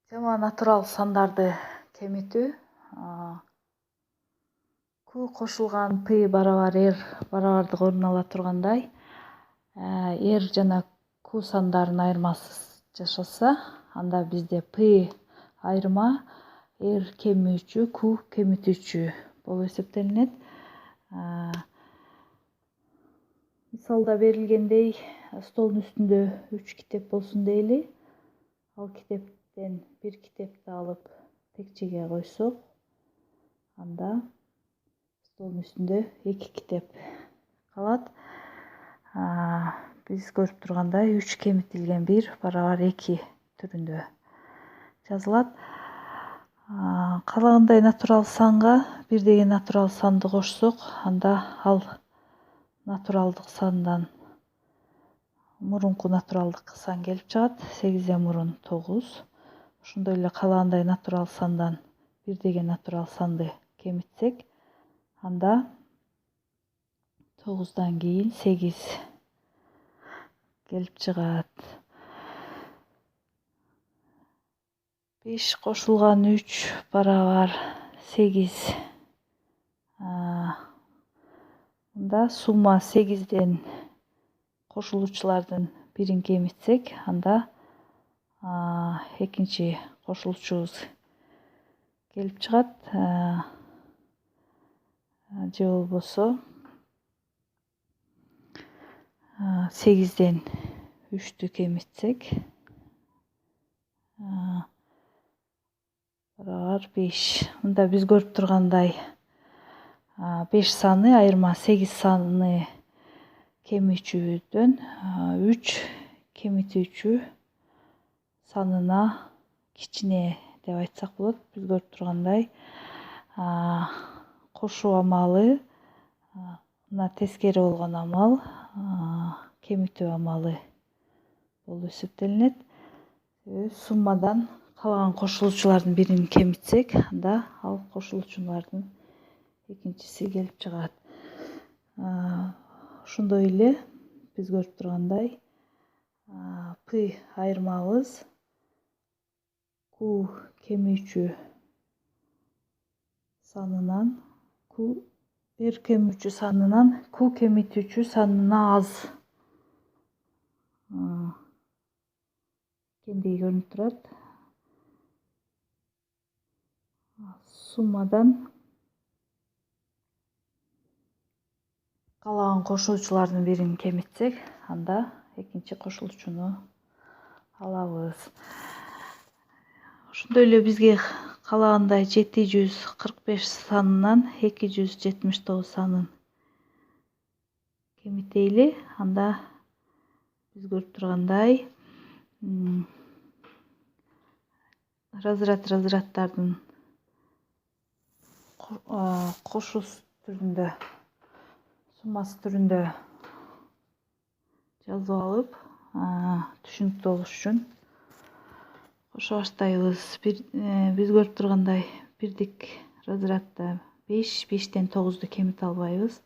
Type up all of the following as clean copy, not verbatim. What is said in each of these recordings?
Жама натурал сандарды кемитүү. Q кошулган P барабар R барабардык орун ала тургандай, R жана Q сандарынын айырмасы жашаса, анда бизде P айырма R кемүүчү, Q кемитүүчү болуп эсептелинет. Мисалда берилгендей, столдун үстүндө 3 китеп болсун дейли. Ал китептен бир китепти алып текчеге койсок, анда столдун үстүндө 2 китеп калат. Биз көрүп тургандай 3 кемитилген 1 барабар 2 түрүндө жазылат. Каалагандай натурал санга бирдеги натурал санды кошсок, анда ал натуралдык сандан мурунку натуралдык сан келип чыгат. 8 мурун 9. Ошондой эле каалагандай натурал сандан бирдеги натурал санды кемитсек, анда 9-дан кийин 8 келип чыгат. 5 кошулган 3 барабар 8. Мында сумма 8ден кошулуучулардын бирин кемитсек, анда экинчи кошулуучубуз келип чыгат. Же болбосо 8ден 3тү кемитсек, барабар 5. Мында биз көрүп тургандай 5 саны айырма 8 саны кемүүчүдөн 3 кемитүүчү санына кичине деп айтсак болот. Биз көрүп тургандай кошуу амалы мына тескери болгон амал кемитүү амалы болуп эсептелинет. Суммадан калаган кошулуучулардын бирин кемитсек, анда ал кошулуучулардын экинчиси келип чыгат. Ошондой эле биз көрүп тургандай P айырмабыз Q кемүүчү санынан R кемүүчү санынан Q кемитүүчү санына аз экендиги көрүнүп турат. Суммадан калаган кошулуучулардын бирин кемитсек, анда экинчи кошулуучуну алабыз. Ошондой эле бизге каалагандай 745 санынан 279 санын кемитейли. Анда биз көрүп тургандай разрядтардын кошуусу түрүндө, суммасы түрүндө жазып алып, түшүнүктүү болуш үчүн кошо баштайбыз. Биз көрүп тургандай бирдик разрядда 5-5тен 9ду кемите албайбыз.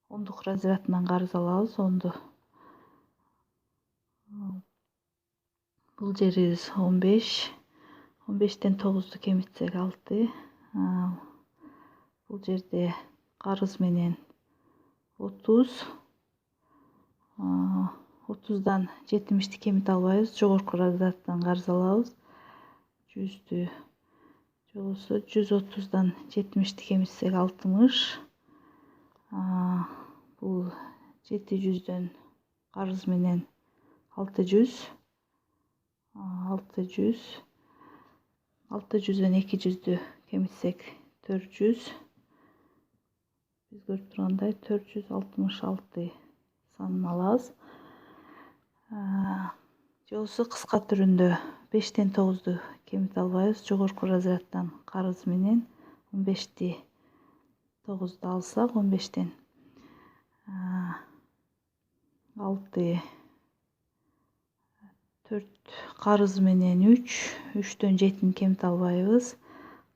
Ондук разрядынан карыз алабыз. Бул жерибиз 15. 15тен 9ду кемитсек 6. Бул жерде карыз менен 30. 30дан 70ти кемите албайбыз. Жогорку разряддан карыз алабыз. 100дү же болбосо 130дан 70ти кемитсек 60. Бул 700дөн карыз менен 600. 600дөн 200дү кемитсек 400. Биз көрүп тургандай 466 санын алабыз. Же болбосо кыска түрүндө 5тен 9ду кемите албайбыз. Жогорку разряддан карыз менен 15ти 9ду алсак, 15тен 6, 4 карыз менен 3, 3төн 7ни кемите албайбыз.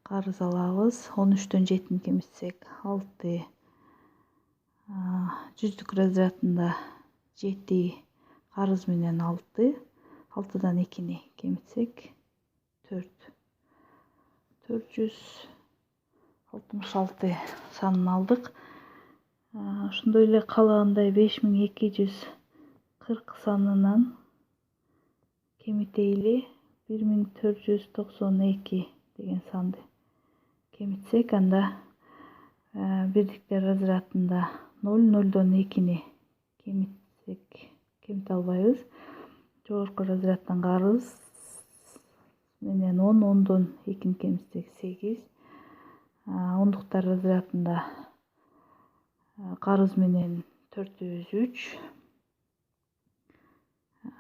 Карыз алабыз. 13төн 7ни кемитсек 6. Жүздүк разрядында 7 карыз менен 6. 6-дан 2-ни кемітсек 466 санын алдық. Ошондой эле каалагандай 5240 санынан кемитейли 1492 деген санды кемитсек, анда бирдиктер разрядында 0,0-дон 2-ни кемите албайбыз. Жогорку разряддан карыз менен 10, 10-дон 2-ни кемитсек 8. Ондуктар разрядында карыз менен 403.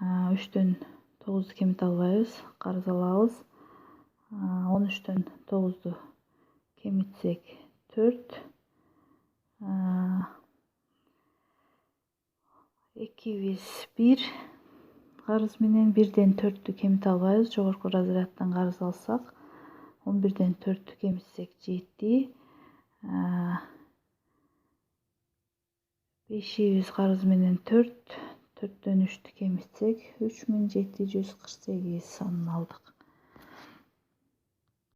3-төн 9-ду кемите албайбыз, карыз алабыз. 13-төн 9-ду кемитсек 4. 201 карыз менен 1-ден 4-тү кемите албайбыз. Жогорку разряддан карыз алсак 11-ден 4-тү кемитсек 7. 500 карыз менен 4, 4-төн 3-тү кемитсек 3748 санын алдык.